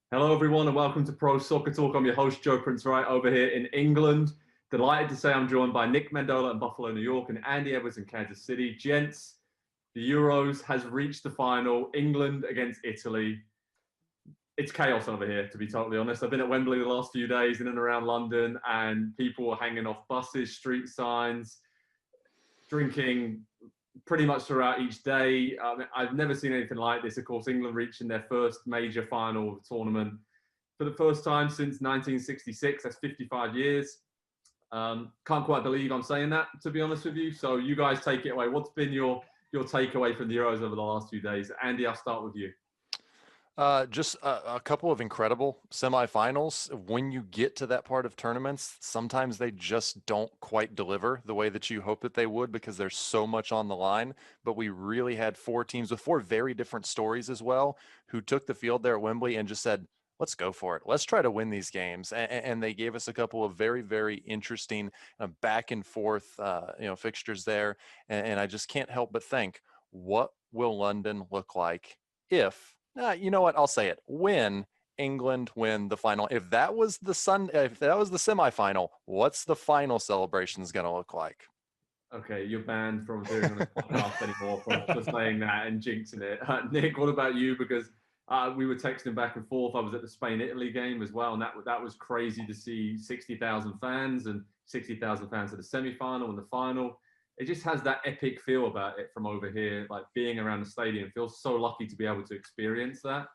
Hello, everyone, and welcome to Pro Soccer Talk. I'm your host, Joe Prince-Wright, over here in England. Delighted to say I'm joined by Nick Mendola in Buffalo, New York, and Andy Edwards in Kansas City. Gents, the Euros has reached the final. England against Italy. It's chaos over here, to be totally honest. I've been at Wembley the last few days in and around London, and people are hanging off buses, street signs, drinking pretty much throughout each day. I've never seen anything like this. Of course, England reaching their first major final of the tournament for the first time since 1966. That's 55 years. Can't quite believe I'm saying that, to be honest with you. So you guys take it away. What's been your takeaway from the Euros over the last few days? Andy, I'll start with you. Just a couple of incredible semifinals. When you get to that part of tournaments, sometimes they just don't quite deliver the way that you hope that they would because there's so much on the line. But we really had four teams with four very different stories as well who took the field there at Wembley and just said, let's go for it. Let's try to win these games. And they gave us a couple of very, very interesting back and forth, fixtures there. And I just can't help but think, what will London look like if, you know what? I'll say it. When England win the final. If that was the semifinal, what's the final celebrations going to look like? Okay, you're banned from doing on this podcast anymore for saying that and jinxing it. Nick, what about you? Because we were texting back and forth. I was at the Spain-Italy game as well, and that was crazy to see 60,000 fans and 60,000 fans at the semi-final and the final. It just has that epic feel about it from over here, like being around the stadium. Feels so lucky to be able to experience that.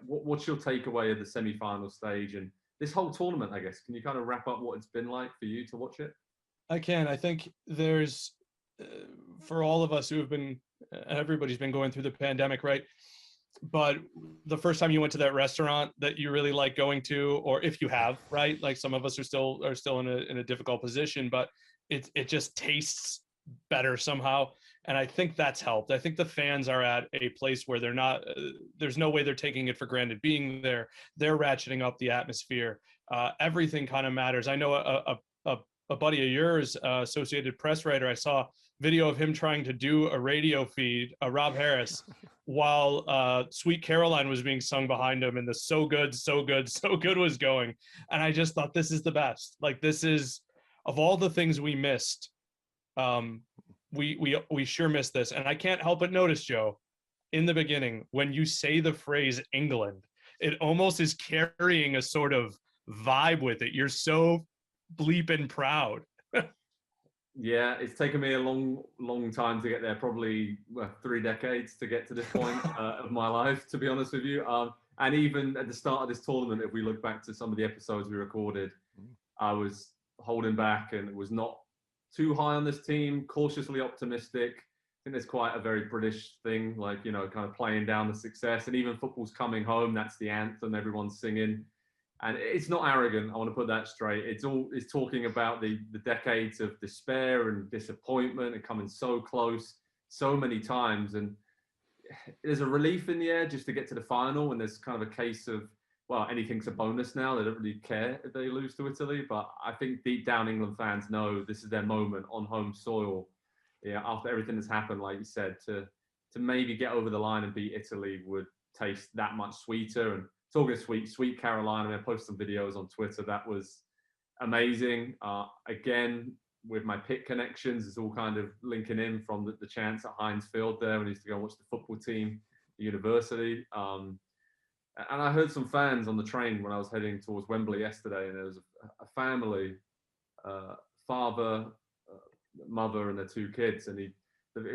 What's your takeaway of the semi-final stage and this whole tournament, I guess? Can you kind of wrap up what it's been like for you to watch it? I can. I think there's, for all of us who have been, everybody's been going through the pandemic, right? But the first time you went to that restaurant that you really like going to, or if you have, right? Like some of us are still in a difficult position, but it just tastes better somehow. And I think that's helped. I think the fans are at a place where they're not, there's no way they're taking it for granted being there. They're ratcheting up the atmosphere. Everything kind of matters. I know a buddy of yours, Associated Press writer, I saw video of him trying to do a radio feed, Rob Harris, while Sweet Caroline was being sung behind him and the so good, so good, so good was going. And I just thought, this is the best. Like, this is, of all the things we missed, we sure missed this. And I can't help but notice, Joe, in the beginning, when you say the phrase England, it almost is carrying a sort of vibe with it. You're so bleeping proud. Yeah, it's taken me a long time to get there, probably 3 decades to get to this point of my life, to be honest with you. And even at the start of this tournament, if we look back to some of the episodes we recorded, I was holding back and it was not too high on this team, cautiously optimistic. I think there's quite a very British thing, like, kind of playing down the success. And even football's coming home, that's the anthem everyone's singing. And it's not arrogant. I want to put that straight. It's talking about the decades of despair and disappointment and coming so close so many times. And there's a relief in the air just to get to the final. And there's kind of a case of, well, anything's a bonus now. They don't really care if they lose to Italy. But I think deep down England fans know this is their moment on home soil. Yeah, after everything that's happened, like you said, to maybe get over the line and beat Italy would taste that much sweeter. And talking sweet Carolina, I posted some videos on Twitter. That was amazing. Again, with my pit connections, it's all kind of linking in from the chance at Heinz Field there when I used to go and watch the football team at university. And I heard some fans on the train when I was heading towards Wembley yesterday, and there was a family, father, mother, and their 2 kids, and it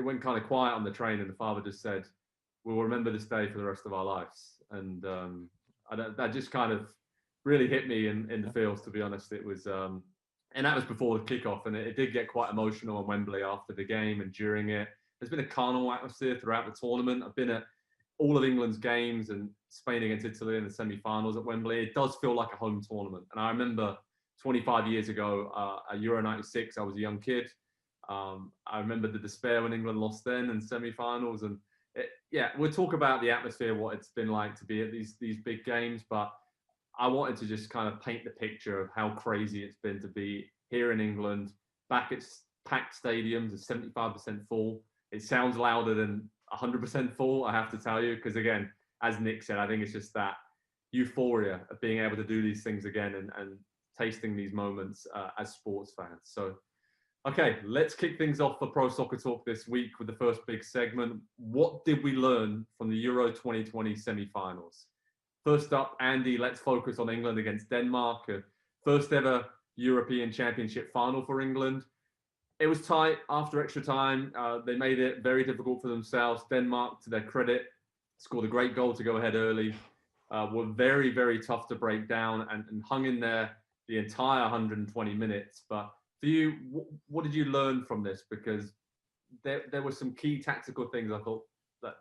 went kind of quiet on the train, and the father just said, "We'll remember this day for the rest of our lives." And that just kind of really hit me in the feels, to be honest. It was, and that was before the kickoff, and it did get quite emotional on Wembley after the game and during it. There's been a carnival atmosphere throughout the tournament. I've been at all of England's games and Spain against Italy in the semi-finals at Wembley. It does feel like a home tournament. And I remember 25 years ago, at Euro 96, I was a young kid. I remember the despair when England lost then in semi-finals. And we'll talk about the atmosphere, what it's been like to be at these big games, but I wanted to just kind of paint the picture of how crazy it's been to be here in England, back at packed stadiums, at 75% full. It sounds louder than 100% full, I have to tell you, because again, as Nick said, I think it's just that euphoria of being able to do these things again and tasting these moments as sports fans. So, okay, let's kick things off for Pro Soccer Talk this week with the first big segment. What did we learn from the Euro 2020 semi-finals? First up, Andy, let's focus on England against Denmark. First ever European Championship final for England. It was tight after extra time. They made it very difficult for themselves. Denmark, to their credit, scored a great goal to go ahead early. Were very, very tough to break down and hung in there the entire 120 minutes. But for you, what did you learn from this? Because there were some key tactical things I thought that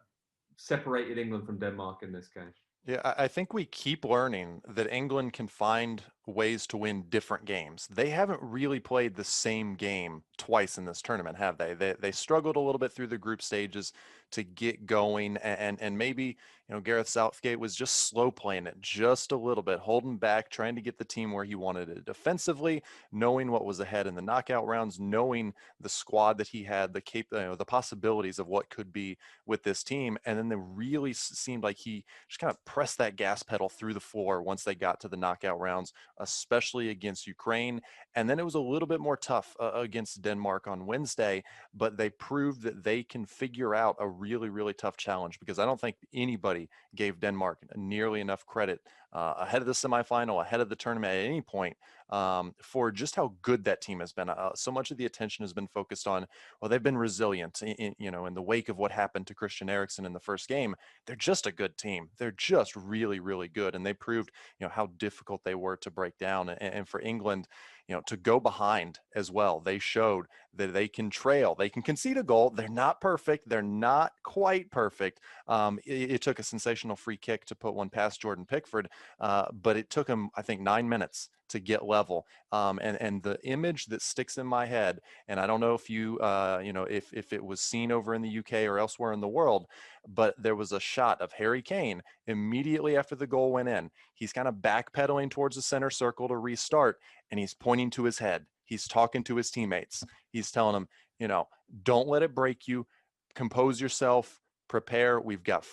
separated England from Denmark in this game. Yeah, I think we keep learning that England can find ways to win different games. They haven't really played the same game twice in this tournament, have they? They struggled a little bit through the group stages to get going, and maybe Gareth Southgate was just slow playing it just a little bit, holding back, trying to get the team where he wanted it defensively, knowing what was ahead in the knockout rounds, knowing the squad that he had, the possibilities of what could be with this team, and then they really seemed like he just kind of pressed that gas pedal through the floor once they got to the knockout rounds, especially against Ukraine. And then it was a little bit more tough against Denmark on Wednesday, but they proved that they can figure out a really, really tough challenge, because I don't think anybody gave Denmark nearly enough credit ahead of the semifinal, ahead of the tournament at any point, for just how good that team has been. So much of the attention has been focused on, well, they've been resilient in the wake of what happened to Christian Eriksen in the first game. They're just a good team. They're just really, really good. And they proved, how difficult they were to break down. And for England, to go behind as well, they showed that they can trail, they can concede a goal. They're not perfect. They're not quite perfect. It took a sensational free kick to put one past Jordan Pickford, but it took him, I think, 9 minutes to get level. And the image that sticks in my head, and I don't know if if it was seen over in the UK or elsewhere in the world, but there was a shot of Harry Kane immediately after the goal went in. He's kind of backpedaling towards the center circle to restart, and he's pointing to his head. He's talking to his teammates. He's telling them, don't let it break you. Compose yourself. Prepare. We've got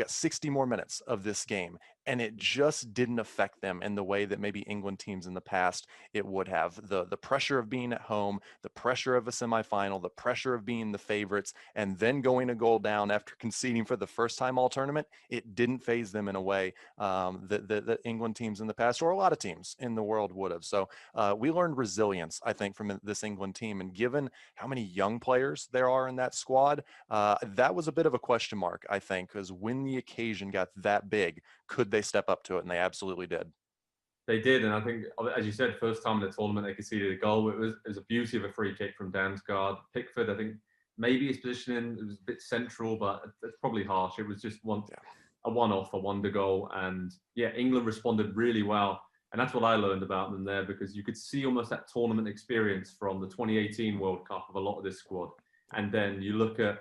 60 more minutes of this game, and it just didn't affect them in the way that maybe England teams in the past it would have. The pressure of being at home, the pressure of a semifinal, the pressure of being the favorites, and then going a goal down after conceding for the first time all tournament, it didn't phase them in a way that England teams in the past, or a lot of teams in the world, would have. So we learned resilience, I think, from this England team, and given how many young players there are in that squad, that was a bit of a question mark, I think, because when the occasion got that big, could they step up to it? And they absolutely did. They did, and I think, as you said, first time in the tournament they conceded a goal. It was a beauty of a free kick from Damsgaard. Pickford, I think maybe his positioning it was a bit central, but it's probably harsh. It was just a one-off, a wonder goal, and England responded really well, and that's what I learned about them there, because you could see almost that tournament experience from the 2018 World Cup of a lot of this squad, and then you look at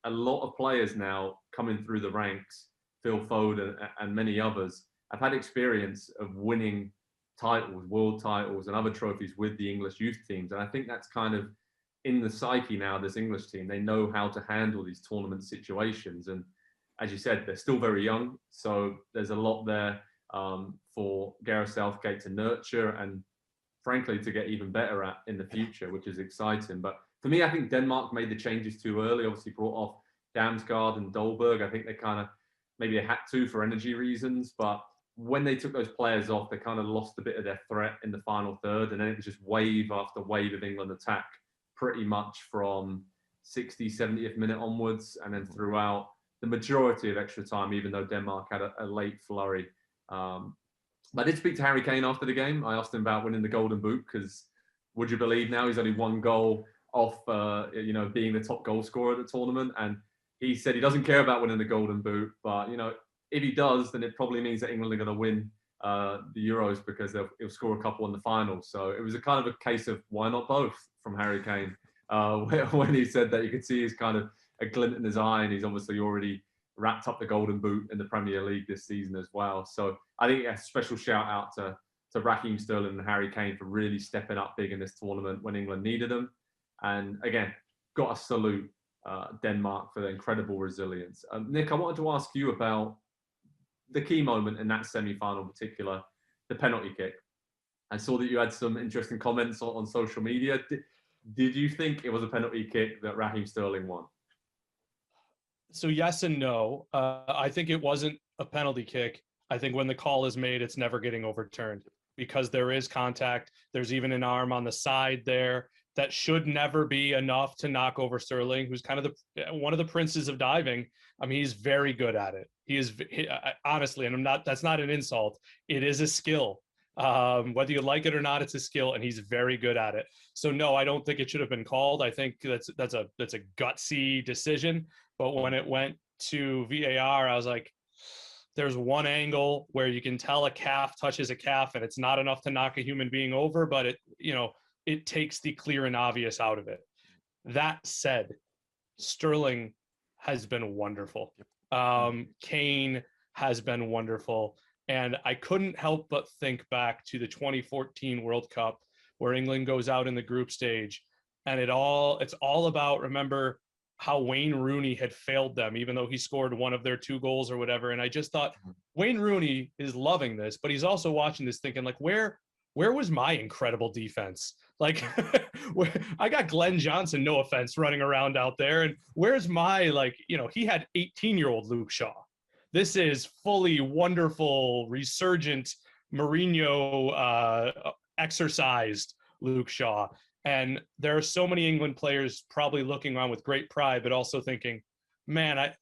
a lot of players now coming through the ranks, Phil Foden and many others, have had experience of winning titles, world titles and other trophies with the English youth teams. And I think that's kind of in the psyche now, this English team. They know how to handle these tournament situations. And as you said, they're still very young. So there's a lot there for Gareth Southgate to nurture and frankly to get even better at in the future, which is exciting. But for me, I think Denmark made the changes too early, obviously brought off Damsgaard and Dolberg. I think they kind of, maybe they had to for energy reasons, but when they took those players off, they kind of lost a bit of their threat in the final third, and then it was just wave after wave of England attack, pretty much from 60, 70th minute onwards, and then throughout the majority of extra time, even though Denmark had a late flurry. But I did speak to Harry Kane after the game. I asked him about winning the Golden Boot, because would you believe now he's only one goal off, being the top goal scorer at the tournament, and he said he doesn't care about winning the Golden Boot, but if he does, then it probably means that England are going to win the Euros, because he'll score a couple in the final. So it was a kind of a case of why not both from Harry Kane. When he said that, you could see his kind of a glint in his eye, and he's obviously already wrapped up the Golden Boot in the Premier League this season as well. So I think a special shout out to Raheem Sterling and Harry Kane for really stepping up big in this tournament when England needed them. And again, got to salute Denmark for their incredible resilience. Nick, I wanted to ask you about the key moment in that semi-final in particular, the penalty kick. I saw that you had some interesting comments on social media. Did you think it was a penalty kick that Raheem Sterling won? So yes and no. I think it wasn't a penalty kick. I think when the call is made, it's never getting overturned because there is contact. There's even an arm on the side there that should never be enough to knock over Sterling, who's kind of one of the princes of diving. I mean, he's very good at it. Honestly, and that's not an insult. It is a skill. Whether you like it or not, it's a skill, and he's very good at it. So no, I don't think it should have been called. I think that's a gutsy decision. But when it went to VAR, I was like, there's one angle where you can tell a calf touches a calf, and it's not enough to knock a human being over, but it takes the clear and obvious out of it. That said, Sterling has been wonderful. Kane has been wonderful. And I couldn't help but think back to the 2014 World Cup where England goes out in the group stage, and it's all about, remember how Wayne Rooney had failed them, even though he scored one of their 2 goals or whatever. And I just thought Wayne Rooney is loving this, but he's also watching this thinking like, where was my incredible defense? Like, I got Glenn Johnson, no offense, running around out there. And where's my, he had 18-year-old Luke Shaw. This is fully wonderful, resurgent, Mourinho exercised Luke Shaw. And there are so many England players probably looking on with great pride, but also thinking, man,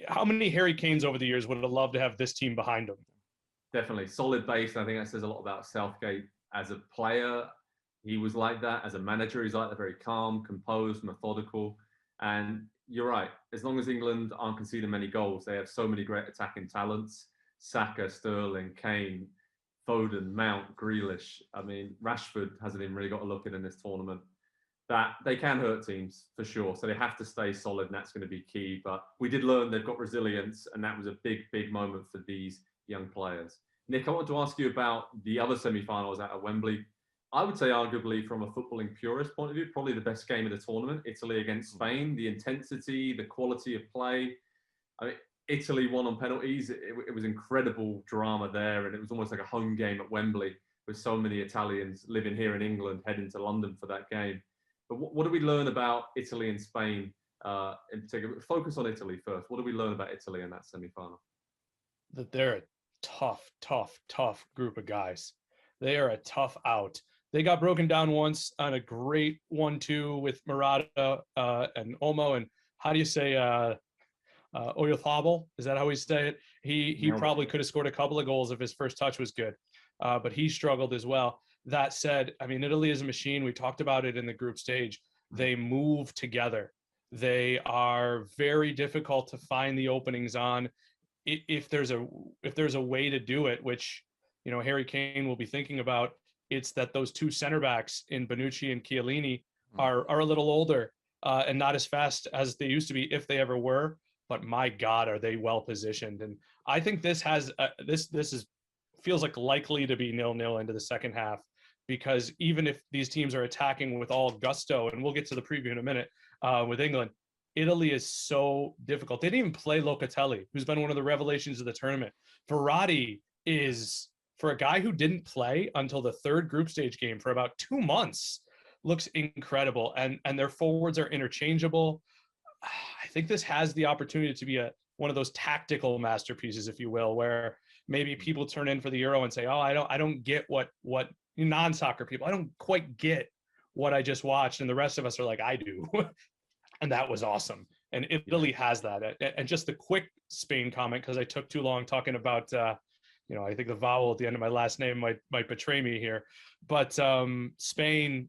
how many Harry Kanes over the years would have loved to have this team behind them? Definitely. Solid base. I think that says a lot about Southgate as a player. He was like that. As a manager, he's like that, very calm, composed, methodical. And you're right. As long as England aren't conceding many goals, they have so many great attacking talents. Saka, Sterling, Kane, Foden, Mount, Grealish. I mean, Rashford hasn't even really got a look in this tournament. That they can hurt teams for sure. So they have to stay solid, and that's going to be key. But we did learn they've got resilience, and that was a big, big moment for these young players. Nick, I want to ask you about the other semi-finals at Wembley. I would say arguably from a footballing purist point of view, probably the best game of the tournament, Italy against Spain. The intensity, the quality of play. I mean, Italy won on penalties. It was incredible drama there, and it was almost like a home game at Wembley with so many Italians living here in England heading to London for that game. But what do we learn about Italy and Spain in particular? Focus on Italy first. What do we learn about Italy in that semi-final? That they're a tough group of guys. They are a tough out. They got broken down once on a great 1-2 with Murata and Olmo. And how do you say Oyothabal? Is that how we say it? He probably could have scored a couple of goals if his first touch was good, but he struggled as well. That said, I mean, Italy is a machine. We talked about it in the group stage. They move together. They are very difficult to find the openings on. If there's a way to do it, which Harry Kane will be thinking about, it's that those 2 center backs in Bonucci and Chiellini are a little older and not as fast as they used to be, if they ever were. But my God, are they well positioned? And I think this feels like likely to be 0-0 into the second half, because even if these teams are attacking with all gusto, and we'll get to the preview in a minute with England, Italy is so difficult. They didn't even play Locatelli, who's been one of the revelations of the tournament. Verratti is, for a guy who didn't play until the 3rd group stage game for about 2 months, looks incredible. And their forwards are interchangeable. I think this has the opportunity to be one of those tactical masterpieces, if you will, where maybe people turn in for the Euro and say, oh, I don't get what non-soccer people, I don't quite get what I just watched. And the rest of us are like, I do. And that was awesome. And Italy has that. And just the quick Spain comment, because I took too long talking about, I think the vowel at the end of my last name might betray me here. But Spain,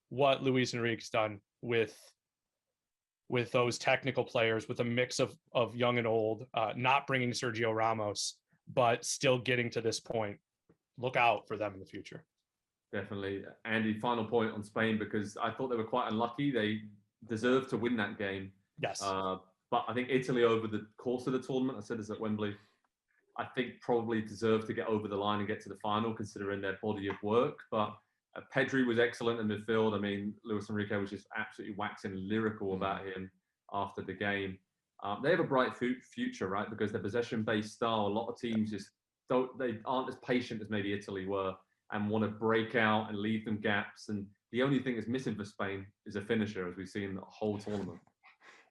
what Luis Enrique's done with those technical players, with a mix of young and old, not bringing Sergio Ramos, but still getting to this point. Look out for them in the future. Definitely. Andy, final point on Spain, because I thought they were quite unlucky. They deserved to win that game. Yes. But I think Italy, over the course of the tournament, I said this at Wembley, I think probably deserved to get over the line and get to the final, considering their body of work. But Pedri was excellent in midfield. I mean, Luis Enrique was just absolutely waxing lyrical about him after the game. They have a bright future, right? Because their possession-based style, a lot of teams just they aren't as patient as maybe Italy were and want to break out and leave them gaps. And the only thing that's missing for Spain is a finisher, as we've seen the whole tournament.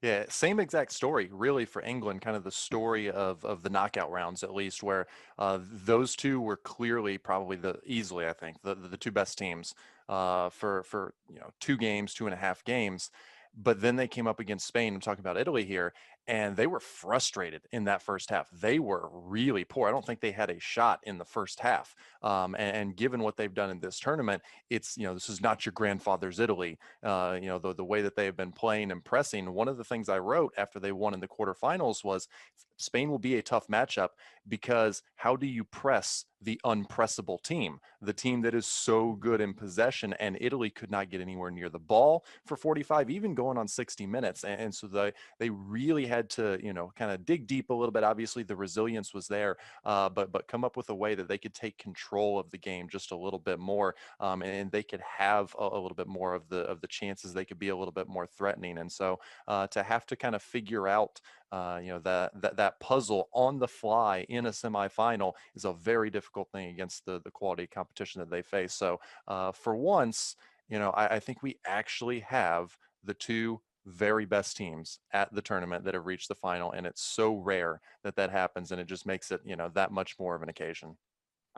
Yeah, same exact story, really, for England. Kind of the story of the knockout rounds, at least, where those two were clearly probably easily, I think, the two best teams for 2 games, 2.5 games. But then they came up against Spain. I'm talking about Italy here, and they were frustrated in that first half. They were really poor. I don't think they had a shot in the first half. And given what they've done in this tournament, it's this is not your grandfather's Italy. The way that they have been playing and pressing. One of the things I wrote after they won in the quarterfinals was Spain will be a tough matchup because how do you press the unpressable team, the team that is so good in possession? And Italy could not get anywhere near the ball for 45, even going on 60 minutes. And so they really had to, kind of dig deep a little bit. Obviously, the resilience was there, but come up with a way that they could take control of the game just a little bit more, and they could have a little bit more of the chances. They could be a little bit more threatening. And so to have to kind of figure out that puzzle on the fly in a semifinal is a very difficult thing against the quality competition that they face. So for once, I think we actually have the two very best teams at the tournament that have reached the final, and it's so rare that happens, and it just makes it that much more of an occasion.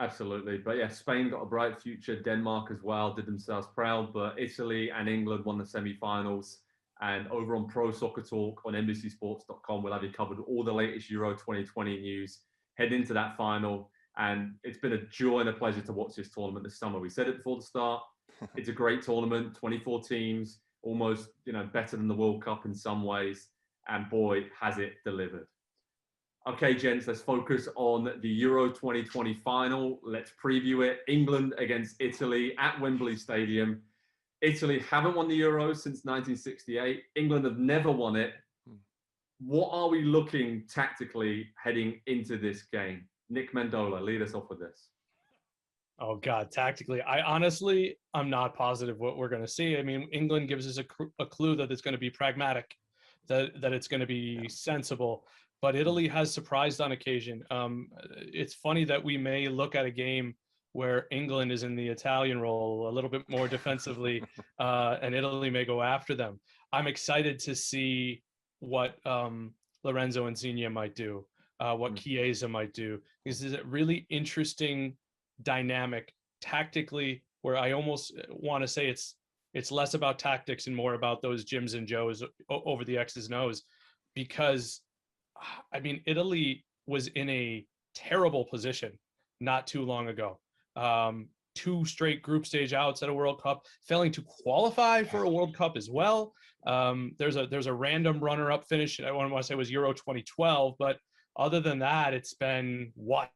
Absolutely. But yeah, Spain got a bright future. Denmark as well did themselves proud. But Italy and England won the semi-finals. And over on Pro Soccer Talk on NBCSports.com, we'll have you covered all the latest Euro 2020 news. Head into that final. And it's been a joy and a pleasure to watch this tournament this summer. We said it before the start. It's a great tournament, 24 teams, almost better than the World Cup in some ways. And boy, has it delivered. Okay, gents, let's focus on the Euro 2020 final. Let's preview it. England against Italy at Wembley Stadium. Italy haven't won the Euros since 1968. England have never won it. What are we looking tactically heading into this game? Nick Mendola, lead us off with this. Oh God, tactically, I'm not positive what we're going to see. I mean, England gives us a clue that it's going to be pragmatic, that it's going to be sensible. But Italy has surprised on occasion. It's funny that we may look at a game where England is in the Italian role a little bit more defensively, and Italy may go after them. I'm excited to see what Lorenzo Insigne might do, what Chiesa might do. This is a really interesting dynamic tactically, where I almost want to say it's less about tactics and more about those Jims and Joes over the X's and O's, because I mean, Italy was in a terrible position not too long ago. 2 straight group stage outs at a World Cup, failing to qualify for a World Cup as well. There's a random runner-up finish. I want to say it was Euro 2012, but other than that, it's been what?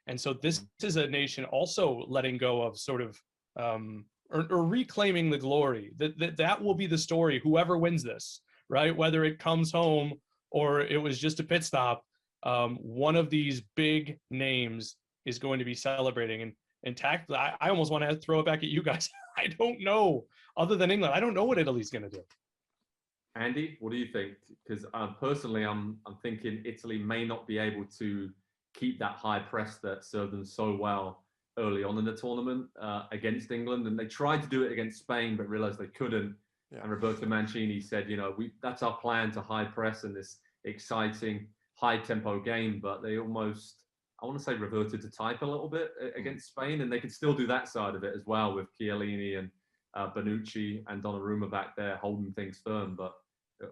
And so this is a nation also letting go of sort of or reclaiming the glory. That will be the story. Whoever wins this, right? Whether it comes home or it was just a pit stop, one of these big names is going to be celebrating. And tactically, I almost want to throw it back at you guys. I don't know. Other than England, I don't know what Italy's going to do. Andy, what do you think? Because personally, I'm thinking Italy may not be able to keep that high press that served them so well early on in the tournament against England. And they tried to do it against Spain, but realized they couldn't. Yeah. And Roberto Mancini said, that's our plan, to high press in this exciting, high tempo game. But they almost, I want to say, reverted to type a little bit against Spain. And they could still do that side of it as well, with Chiellini and Bonucci and Donnarumma back there holding things firm. But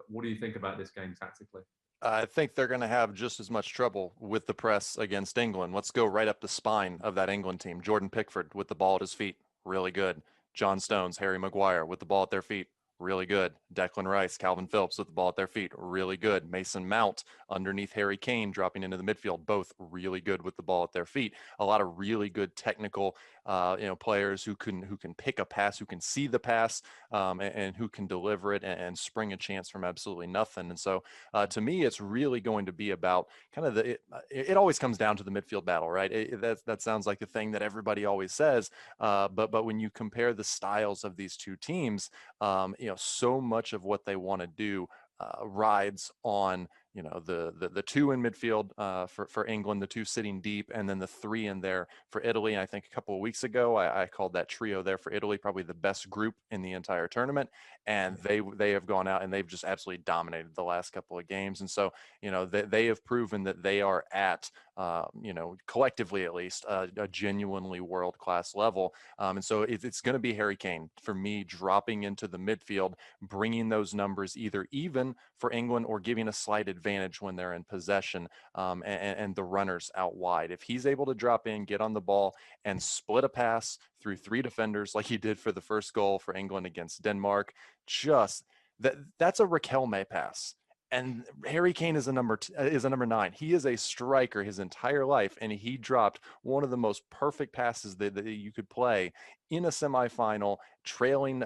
what do you think about this game tactically? I think they're going to have just as much trouble with the press against England. Let's go right up the spine of that England team. Jordan Pickford with the ball at his feet, really good. John Stones, Harry Maguire with the ball at their feet, really good. Declan Rice, Calvin Phillips with the ball at their feet, really good. Mason Mount underneath Harry Kane dropping into the midfield, both really good with the ball at their feet. A lot of really good technical players who can pick a pass, who can see the pass, and who can deliver it and spring a chance from absolutely nothing. And so to me, it's really going to be about kind of it always comes down to the midfield battle, right? That sounds like the thing that everybody always says, but when you compare the styles of these two teams, so much of what they want to do rides on the two in midfield for England, the two sitting deep, and then the three in there for Italy. And I think a couple of weeks ago, I called that trio there for Italy probably the best group in the entire tournament. And they have gone out and they've just absolutely dominated the last couple of games. And so, they have proven that they are at, collectively at least, a genuinely world-class level. And so it's going to be Harry Kane for me dropping into the midfield, bringing those numbers either even for England or giving a slight advantage when they're in possession, and the runners out wide. If he's able to drop in, get on the ball, and split a pass through three defenders like he did for the first goal for England against Denmark, that's a Riquelme pass. And Harry Kane is a number 9. He is a striker his entire life, and he dropped one of the most perfect passes that you could play in a semifinal, trailing,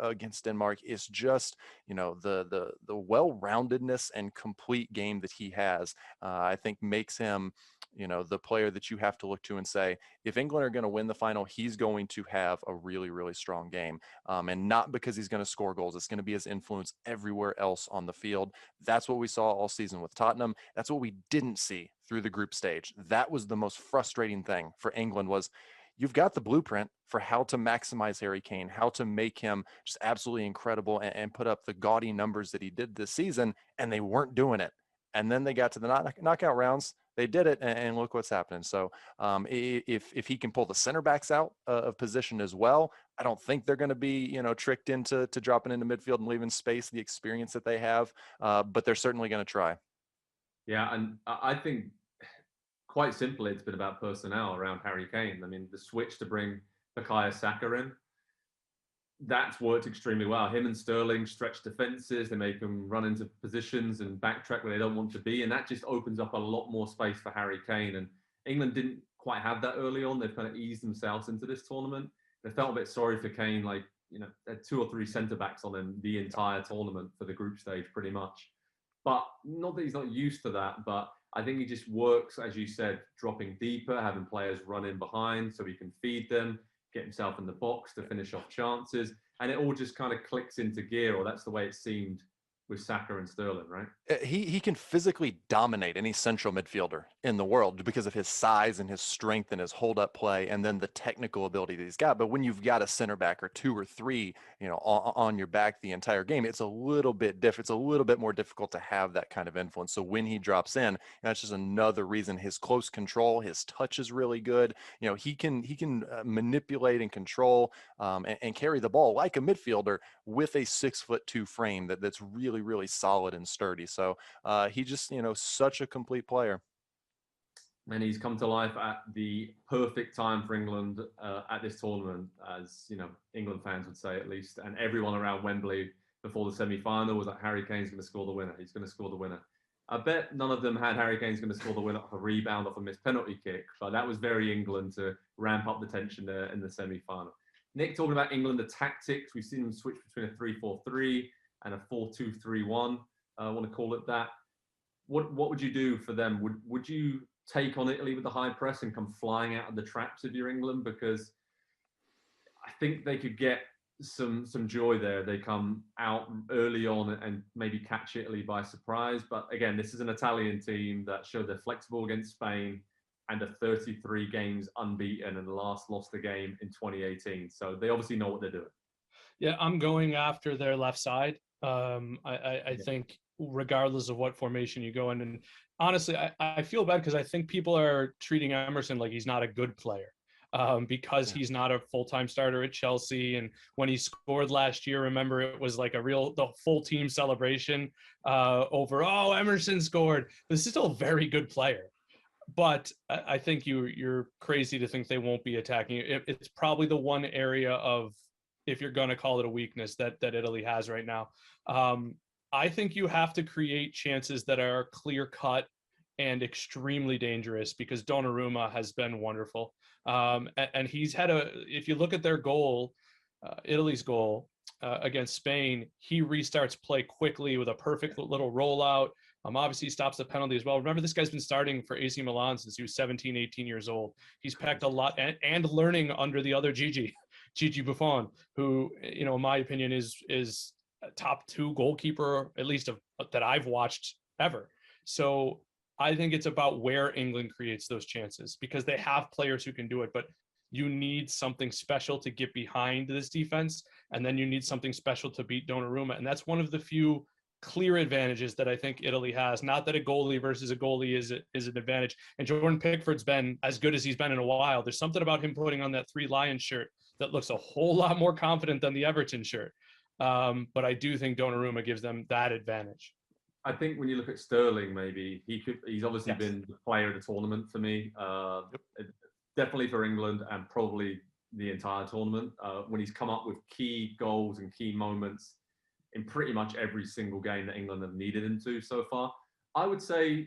against Denmark. Is just, the well-roundedness and complete game that he has. I think makes him, the player that you have to look to and say, if England are going to win the final, he's going to have a really, really strong game. And not because he's going to score goals. It's going to be his influence everywhere else on the field. That's what we saw all season with Tottenham. That's what we didn't see through the group stage. That was the most frustrating thing for England. Was you've got the blueprint for how to maximize Harry Kane, how to make him just absolutely incredible and put up the gaudy numbers that he did this season, and they weren't doing it. And then they got to the knockout rounds. They did it, and look what's happening. So if he can pull the center backs out of position as well, I don't think they're going to be tricked into dropping into midfield and leaving space, the experience that they have. But they're certainly going to try. Yeah, and I think quite simply, it's been about personnel around Harry Kane. I mean, the switch to bring Bukayo Saka in, that's worked extremely well. Him and Sterling stretch defenses. They make them run into positions and backtrack where they don't want to be. And that just opens up a lot more space for Harry Kane. And England didn't quite have that early on. They've kind of eased themselves into this tournament. They felt a bit sorry for Kane. Like, they had 2 or 3 centre-backs on him the entire tournament for the group stage, pretty much. But not that he's not used to that, but I think he just works, as you said, dropping deeper, having players run in behind so he can feed them, get himself in the box to finish off chances. And it all just kind of clicks into gear, or that's the way it seemed with Saka and Sterling, right? He can physically dominate any central midfielder in the world because of his size and his strength and his hold-up play, and then the technical ability that he's got. But when you've got a center back or 2 or 3, on your back the entire game, it's a little bit different. It's a little bit more difficult to have that kind of influence. So when he drops in, that's just another reason. His close control, his touch is really good. He can manipulate and control and carry the ball like a midfielder with a 6'2" frame that's really, really solid and sturdy. So he just, such a complete player. And he's come to life at the perfect time for England at this tournament, as England fans would say, at least. And everyone around Wembley before the semi-final was like, Harry Kane's going to score the winner. He's going to score the winner. I bet none of them had Harry Kane's going to score the winner off a rebound off a missed penalty kick, but that was very England to ramp up the tension there in the semi-final. Nick, talking about England, the tactics, we've seen them switch between a 3-4-3 and a 4-2-3-1. I want to call it that. What would you do for them? Would you take on Italy with the high press and come flying out of the traps if you're England? Because I think they could get some joy there. They come out early on and maybe catch Italy by surprise. But again, this is an Italian team that showed they're flexible against Spain and are 33 games unbeaten and last lost the game in 2018. So they obviously know what they're doing. Yeah, I'm going after their left side. I think regardless of what formation you go in, and honestly, I feel bad because I think people are treating Emerson like he's not a good player because he's not a full-time starter at Chelsea. And when he scored last year, remember, it was like the full team celebration over, Emerson scored. This is still a very good player. But I think you're crazy to think they won't be attacking. It's probably the one area of, if you're going to call it a weakness, that Italy has right now. I think you have to create chances that are clear cut and extremely dangerous, because Donnarumma has been wonderful. And he's had if you look at their goal, Italy's goal against Spain, he restarts play quickly with a perfect little rollout. Obviously, he stops the penalty as well. Remember, this guy's been starting for AC Milan since he was 17, 18 years old. He's packed a lot and learning under the other Gigi Buffon, who, in my opinion, is a top 2 goalkeeper, at least that I've watched ever. So I think it's about where England creates those chances, because they have players who can do it, but you need something special to get behind this defense, and then you need something special to beat Donnarumma. And that's one of the few clear advantages that I think Italy has. Not that a goalie versus a goalie is an advantage. And Jordan Pickford's been as good as he's been in a while. There's something about him putting on that Three Lions shirt that looks a whole lot more confident than the Everton shirt. But I do think Donnarumma gives them that advantage. I think when you look at Sterling, maybe he's obviously been the player of the tournament for me. Definitely for England, and probably the entire tournament. When he's come up with key goals and key moments in pretty much every single game that England have needed him to so far. I would say,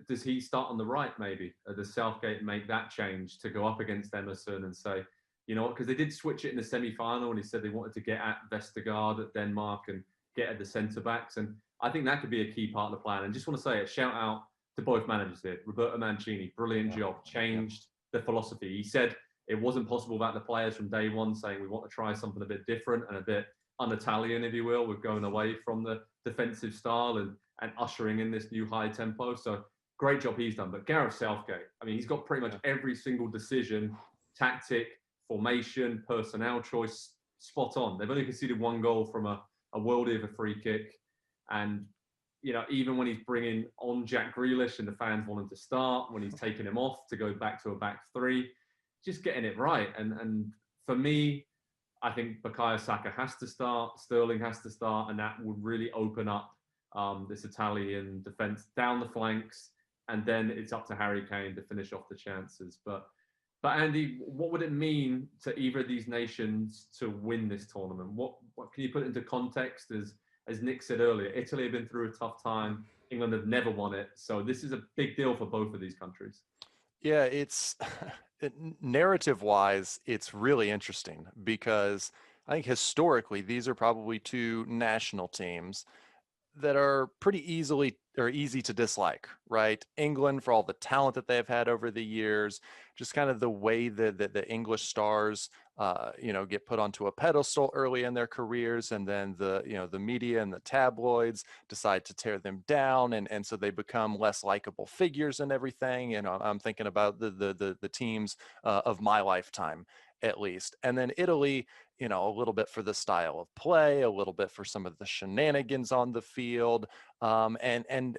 does he start on the right maybe? Does Southgate make that change to go up against Emerson and say, you know what, because they did switch it in the semi-final, and he said they wanted to get at Vestergaard at Denmark and get at the centre-backs. And I think that could be a key part of the plan. And just want to say a shout out to both managers here. Roberto Mancini, brilliant job, changed the philosophy. He said it wasn't possible about the players from day one, saying we want to try something a bit different and a bit un-Italian, if you will, with going away from the defensive style and ushering in this new high tempo. So great job he's done. But Gareth Southgate, I mean, he's got pretty much every single decision, tactic, formation, personnel choice, spot on. They've only conceded one goal from a worldie of a free kick. And, you know, even when he's bringing on Jack Grealish and the fans want him to start, when he's taking him off to go back to a back three, just getting it right. And for me, I think Bukayo Saka has to start, Sterling has to start, and that would really open up this Italian defence down the flanks. And then it's up to Harry Kane to finish off the chances. But Andy, what would it mean to either of these nations to win this tournament? What can you put into context? As Nick said earlier, Italy have been through a tough time. England have never won it. So this is a big deal for both of these countries. Yeah, it's narrative-wise, it's really interesting because I think historically these are probably two national teams that are pretty easy to dislike, right? England, for all the talent that they've had over the years, just kind of the way that the English stars, get put onto a pedestal early in their careers, and then the media and the tabloids decide to tear them down, and so they become less likable figures and everything. You know, I'm thinking about the teams of my lifetime, at least. And then Italy, a little bit for the style of play, a little bit for some of the shenanigans on the field. And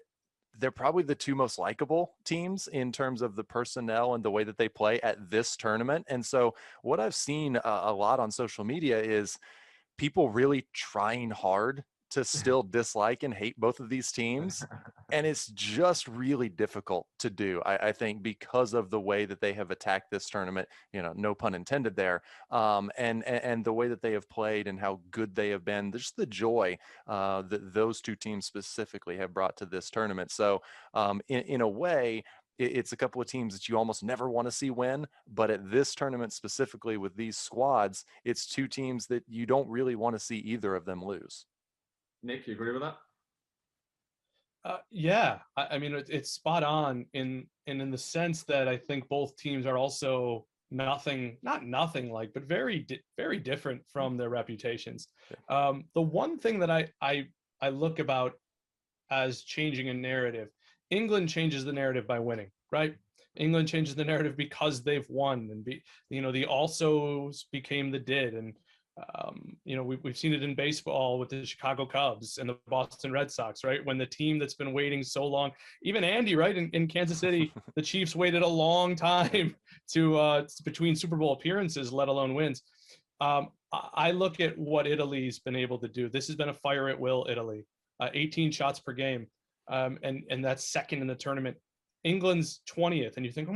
they're probably the two most likable teams in terms of the personnel and the way that they play at this tournament. And so what I've seen a lot on social media is people really trying hard to still dislike and hate both of these teams. And it's just really difficult to do, I think, because of the way that they have attacked this tournament, no pun intended there, and the way that they have played and how good they have been, just the joy that those two teams specifically have brought to this tournament. So in a way, it's a couple of teams that you almost never want to see win, but at this tournament specifically with these squads, it's two teams that you don't really want to see either of them lose. Nick, you agree with that? Yeah, I mean, it's spot on in the sense that I think both teams are also not nothing like, but very different from their reputations. The one thing that I look about as changing a narrative, England changes the narrative by winning, right? England changes the narrative because they've won, and the alsos became the did, and we've seen it in baseball with the Chicago Cubs and the Boston Red Sox, right? When the team that's been waiting so long, even Andy, right, in Kansas City, the Chiefs waited a long time to between Super Bowl appearances, let alone wins. I look at what Italy's been able to do. This has been a fire at will Italy, 18 shots per game, and that's second in the tournament. England's 20th, and you think,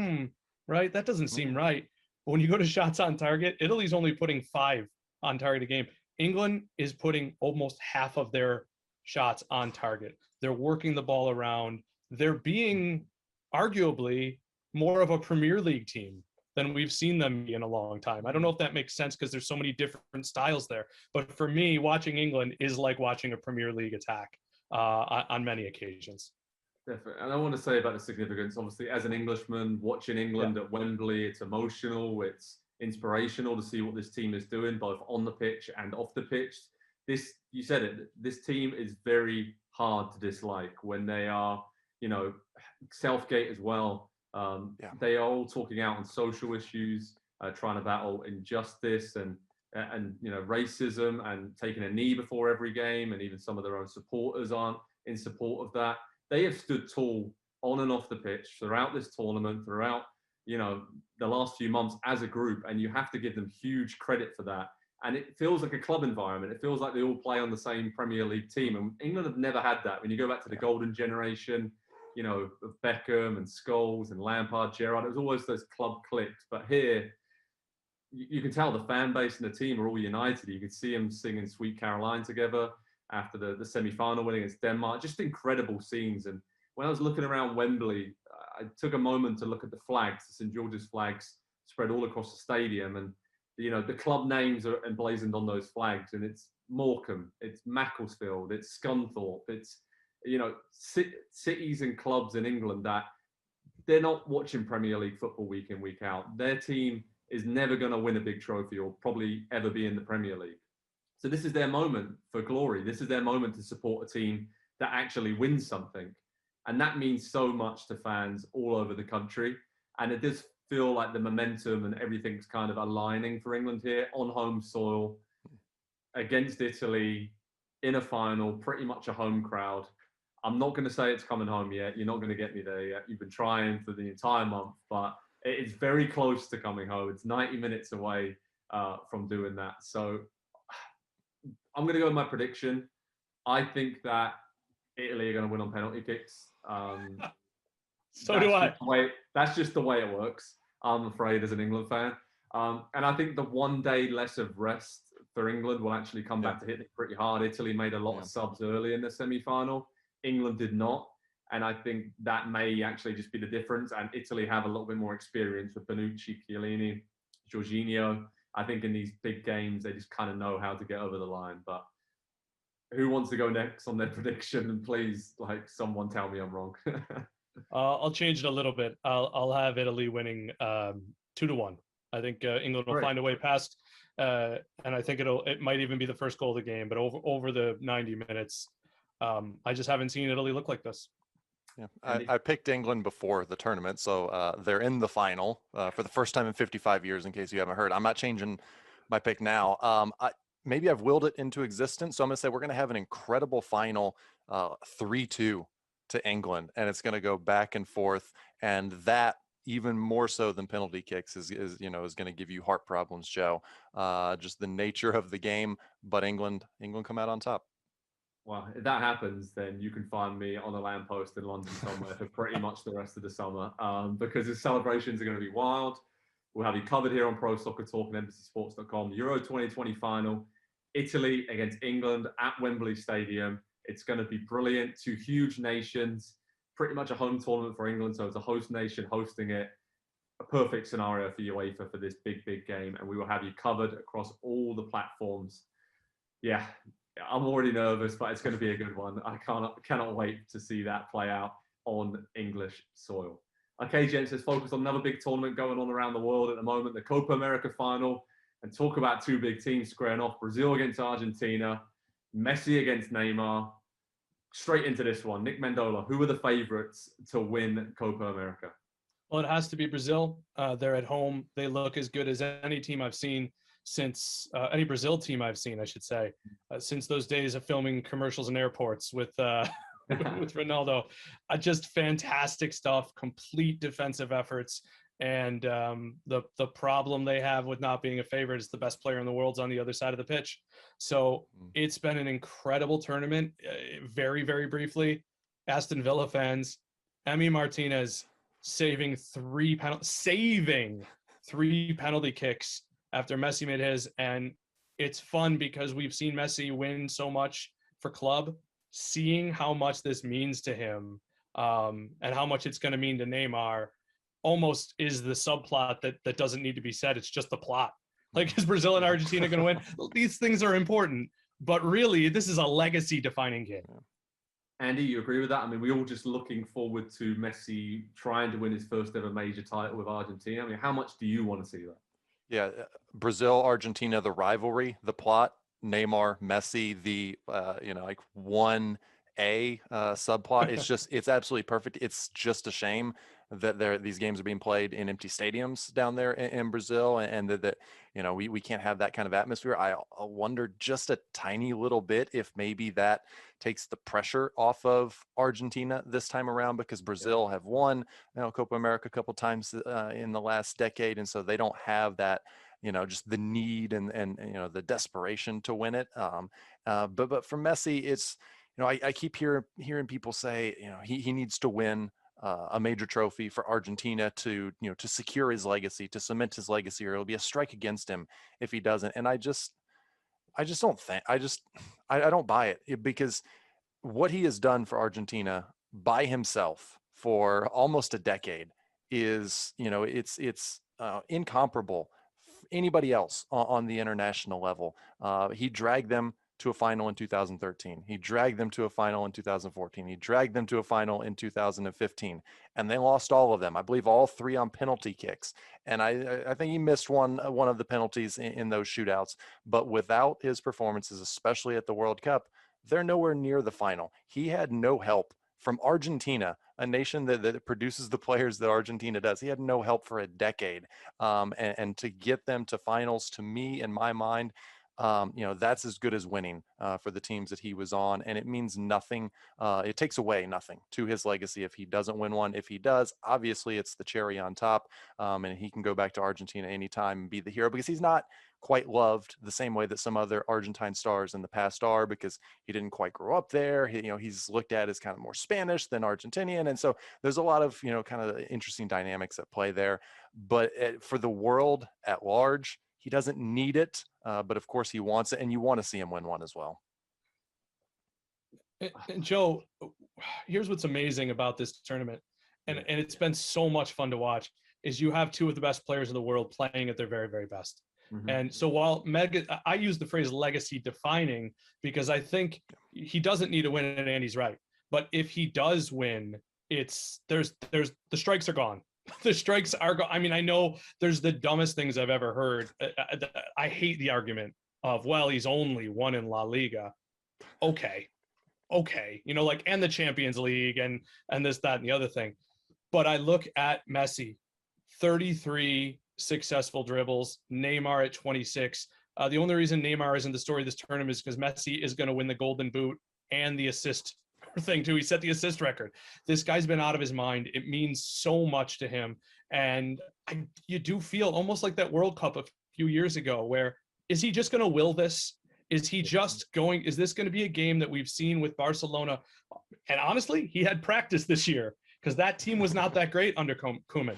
right, that doesn't seem right. But when you go to shots on target, Italy's only putting 5 on target a game. England is putting almost half of their shots on target. They're working the ball around. They're being arguably more of a Premier League team than we've seen them in a long time. I don't know if that makes sense because there's so many different styles there. But for me, watching England is like watching a Premier League attack on many occasions. Definitely. And I want to say about the significance, obviously, as an Englishman, watching England at Wembley, it's emotional, it's inspirational to see what this team is doing, both on the pitch and off the pitch. You said it, this team is very hard to dislike when they are Southgate as well. They are all talking out on social issues, trying to battle injustice and racism, and taking a knee before every game, and even some of their own supporters aren't in support of that. They have stood tall on and off the pitch throughout this tournament, throughout the last few months as a group, and you have to give them huge credit for that. And it feels like a club environment. It feels like they all play on the same Premier League team, and England have never had that. When you go back to the golden generation, of Beckham and Scholes and Lampard, Gerrard, it was always those club cliques. But here, you can tell the fan base and the team are all united. You could see them singing Sweet Caroline together after the semi-final win against Denmark. Just incredible scenes. And when I was looking around Wembley, I took a moment to look at the flags, the St. George's flags spread all across the stadium. And, the club names are emblazoned on those flags. And it's Morecambe, it's Macclesfield, it's Scunthorpe, it's, cities and clubs in England that they're not watching Premier League football week in, week out. Their team is never going to win a big trophy or probably ever be in the Premier League. So this is their moment for glory. This is their moment to support a team that actually wins something. And that means so much to fans all over the country. And it does feel like the momentum and everything's kind of aligning for England here on home soil against Italy in a final, pretty much a home crowd. I'm not going to say it's coming home yet. You're not going to get me there yet. You've been trying for the entire month, but it's very close to coming home. It's 90 minutes away from doing that. So I'm going to go with my prediction. I think that Italy are going to win on penalty kicks. So do I. That's just the way it works, I'm afraid, as an England fan. And I think the 1 day less of rest for England will actually come back to hit it pretty hard. Italy made a lot of subs early in the semi-final. England did not. And I think that may actually just be the difference. And Italy have a little bit more experience with Bonucci, Chiellini, Jorginho. I think in these big games, they just kind of know how to get over the line. But who wants to go next on their prediction? And please, someone tell me I'm wrong. I'll change it a little bit. I'll have Italy winning 2-1. I think England will find a way past, and I think it might even be the first goal of the game. But over the 90 minutes, I just haven't seen Italy look like this. Yeah, I picked England before the tournament, so they're in the final for the first time in 55 years. In case you haven't heard, I'm not changing my pick now. Maybe I've willed it into existence, so I'm going to say we're going to have an incredible final, 3-2 to England, and it's going to go back and forth, and that even more so than penalty kicks is going to give you heart problems, Joe. Just the nature of the game, but England come out on top. Well, if that happens, then you can find me on a lamppost in London somewhere for pretty much the rest of the summer, because the celebrations are going to be wild. We'll have you covered here on Pro Soccer Talk and NBCSports.com. Euro 2020 final, Italy against England at Wembley Stadium. It's going to be brilliant. Two huge nations, pretty much a home tournament for England. So it's a host nation hosting it. A perfect scenario for UEFA for this big, big game. And we will have you covered across all the platforms. Yeah, I'm already nervous, but it's going to be a good one. I cannot wait to see that play out on English soil. Okay, gents, let's focus on another big tournament going on around the world at the moment, the Copa America final, and talk about two big teams squaring off. Brazil against Argentina, Messi against Neymar. Straight into this one. Nick Mendola, who are the favorites to win Copa America? Well, it has to be Brazil. They're at home. They look as good as any team I've seen since any Brazil team I've seen, I should say, since those days of filming commercials in airports with with Ronaldo. Just fantastic stuff, complete defensive efforts. And the problem they have with not being a favorite is the best player in the world's on the other side of the pitch. So it's been an incredible tournament. Very, very briefly, Aston Villa fans, Emi Martinez saving three penalty kicks after Messi made his. And it's fun because we've seen Messi win so much for club, seeing how much this means to him and how much it's going to mean to Neymar almost is the subplot that doesn't need to be said. It's just the plot. Like, is Brazil and Argentina going to win? These things are important, but really this is a legacy defining game. Andy, you agree with that? I mean, we're all just looking forward to Messi trying to win his first ever major title with Argentina. I mean, how much do you want to see that? Yeah, Brazil, Argentina, the rivalry, the plot, Neymar, Messi, the 1A A subplot. It's absolutely perfect. It's just a shame that these games are being played in empty stadiums down there in Brazil, and that we can't have that kind of atmosphere. I wonder just a tiny little bit if maybe that takes the pressure off of Argentina this time around, because Brazil have won Copa America a couple times in the last decade, and so they don't have that just the need and the desperation to win it. But for Messi, it's I keep hearing people say he needs to win a major trophy for Argentina to to secure his legacy, to cement his legacy, or it'll be a strike against him if he doesn't. And I just don't think I don't buy it, because what he has done for Argentina by himself for almost a decade is it's incomparable. Anybody else on the international level. He dragged them to a final in 2013. He dragged them to a final in 2014. He dragged them to a final in 2015, and they lost all of them. I believe all three on penalty kicks. And I think he missed one of the penalties in those shootouts. But without his performances, especially at the World Cup, they're nowhere near the final. He had no help from Argentina, a nation that produces the players that Argentina does. He had no help for a decade. And to get them to finals, to me, in my mind, that's as good as winning for the teams that he was on. And it means nothing. It takes away nothing to his legacy if he doesn't win one. If he does, obviously it's the cherry on top. And he can go back to Argentina anytime and be the hero, because he's not quite loved the same way that some other Argentine stars in the past are, because he didn't quite grow up there. He's looked at as kind of more Spanish than Argentinian. And so there's a lot of, kind of interesting dynamics at play there. But for the world at large, he doesn't need it. But of course he wants it, and you want to see him win one as well. And Joe, here's what's amazing about this tournament, and it's been so much fun to watch, is you have two of the best players in the world playing at their very, very best. Mm-hmm. And so while I use the phrase legacy defining, because I think he doesn't need to win, and Andy's right. But if he does win, there's the strikes are gone. The strikes are gone. I mean, I know there's the dumbest things I've ever heard. I hate the argument of, well, he's only won in La Liga. Okay. And the Champions League and this, that, and the other thing. But I look at Messi, 33 successful dribbles, Neymar at 26. The only reason Neymar isn't the story of this tournament is because Messi is going to win the Golden Boot and the assist thing too. He set the assist record. This guy's been out of his mind. It means so much to him. And you do feel almost like that World Cup a few years ago, where is he just going to will this? Is this going to be a game that we've seen with Barcelona? And honestly, he had practice this year, because that team was not that great under Koeman.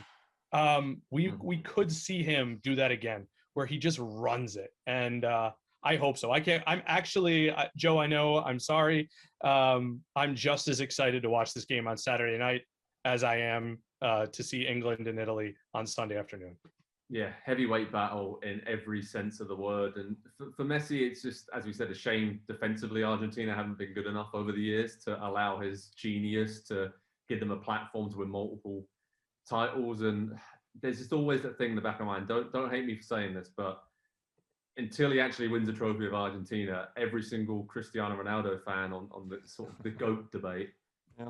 We could see him do that again, where he just runs it. And I hope so. I'm actually, Joe, I know, I'm sorry. I'm just as excited to watch this game on Saturday night as I am to see England and Italy on Sunday afternoon. Yeah, heavyweight battle in every sense of the word. And for Messi, it's just, as we said, a shame defensively Argentina haven't been good enough over the years to allow his genius to give them a platform to win multiple titles. And there's just always that thing in the back of my mind. Don't hate me for saying this, but until he actually wins a trophy of Argentina, every single Cristiano Ronaldo fan on the sort of the GOAT debate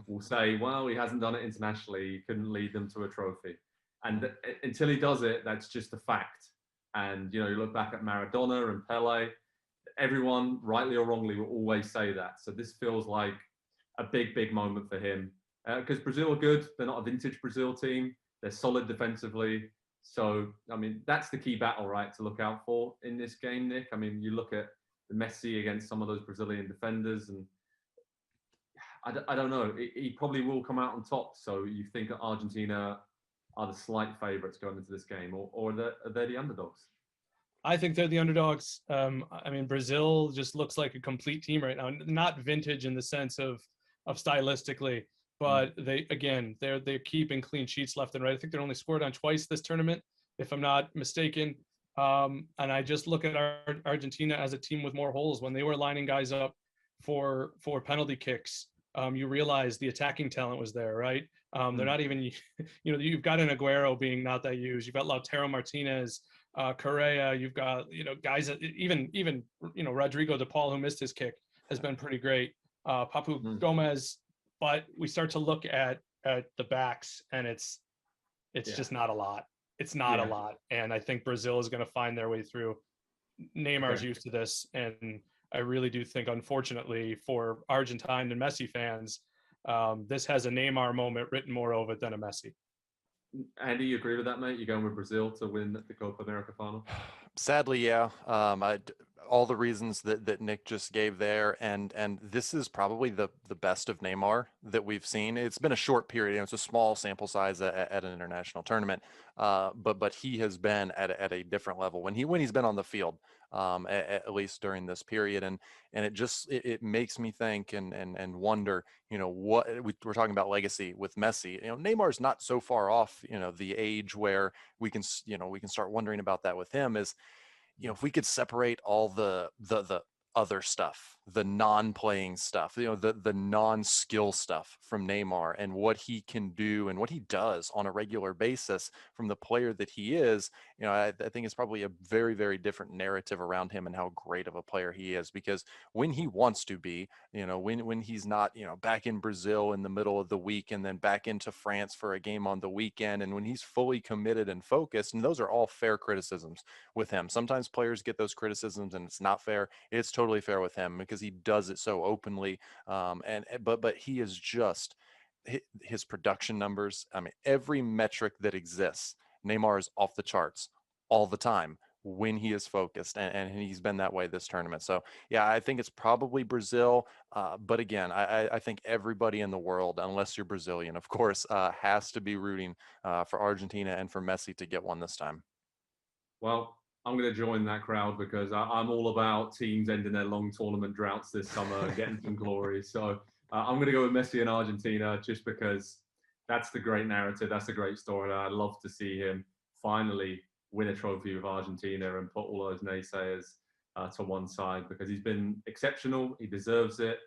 will say, well, he hasn't done it internationally. He couldn't lead them to a trophy. And until he does it, that's just a fact. And, you look back at Maradona and Pele, everyone, rightly or wrongly, will always say that. So this feels like a big, big moment for him. Because Brazil are good. They're not a vintage Brazil team. They're solid defensively. So, I mean, that's the key battle, right, to look out for in this game, Nick. I mean, you look at the Messi against some of those Brazilian defenders, and I don't know. He probably will come out on top. So you think that Argentina are the slight favourites going into this game, or are they the underdogs? I think they're the underdogs. I mean, Brazil just looks like a complete team right now. Not vintage in the sense of stylistically, but they're keeping clean sheets left and right. I think they're only scored on twice this tournament, if I'm not mistaken. And I just look at Argentina as a team with more holes. When they were lining guys up for penalty kicks, you realize the attacking talent was there, right? They're not even, you've got an Aguero being not that used. You've got Lautaro Martinez, Correa. You've got, guys that even Rodrigo de Paul, who missed his kick, has been pretty great. Papu Gomez, but we start to look at the backs, and it's just not a lot. It's not a lot, and I think Brazil is going to find their way through. Neymar's used to this, and I really do think, unfortunately, for Argentine and Messi fans, this has a Neymar moment written more over it than a Messi. Andy, you agree with that, mate? You're going with Brazil to win the Copa America final? Sadly, yeah. All the reasons that Nick just gave there, and this is probably the best of Neymar that we've seen. It's been a short period, it's a small sample size at an international tournament, but he has been at a different level when he's been on the field, at least during this period, and it makes me think and wonder, what we're talking about legacy with Messi. Neymar's not so far off, the age where we can start wondering about that with him is, if we could separate all the other stuff, the non-playing stuff, the non-skill stuff from Neymar and what he can do and what he does on a regular basis from the player that he is, I think it's probably a very, very different narrative around him and how great of a player he is, because when he wants to be, when he's not, back in Brazil in the middle of the week and then back into France for a game on the weekend, and when he's fully committed and focused, and those are all fair criticisms with him. Sometimes players get those criticisms and it's not fair. It's totally fair with him because he does it so openly. But he is just, his production numbers. I mean, every metric that exists, Neymar is off the charts all the time when he is focused, and he's been that way this tournament. So yeah, I think it's probably Brazil. But again, I think everybody in the world, unless you're Brazilian, of course, has to be rooting for Argentina and for Messi to get one this time. Well, I'm going to join that crowd because I'm all about teams ending their long tournament droughts this summer and getting some glory. So I'm going to go with Messi and Argentina just because that's the great narrative. That's a great story. I'd love to see him finally win a trophy with Argentina and put all those naysayers to one side, because he's been exceptional. He deserves it.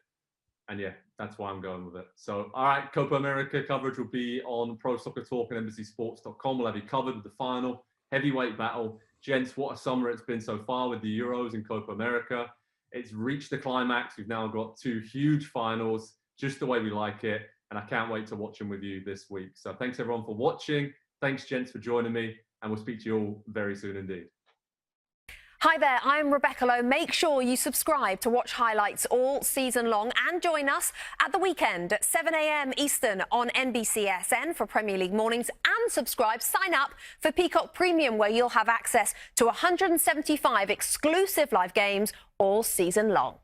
And yeah, that's why I'm going with it. So, all right, Copa America coverage will be on Pro Soccer Talk and NBCSports.com. We'll have you covered with the final heavyweight battle. Gents, what a summer it's been so far with the Euros and Copa America. It's reached the climax. We've now got two huge finals, just the way we like it. And I can't wait to watch them with you this week. So thanks everyone for watching. Thanks, gents, for joining me. And we'll speak to you all very soon indeed. Hi there, I'm Rebecca Lowe. Make sure you subscribe to watch highlights all season long and join us at the weekend at 7 a.m. Eastern on NBCSN for Premier League mornings, and subscribe, sign up for Peacock Premium, where you'll have access to 175 exclusive live games all season long.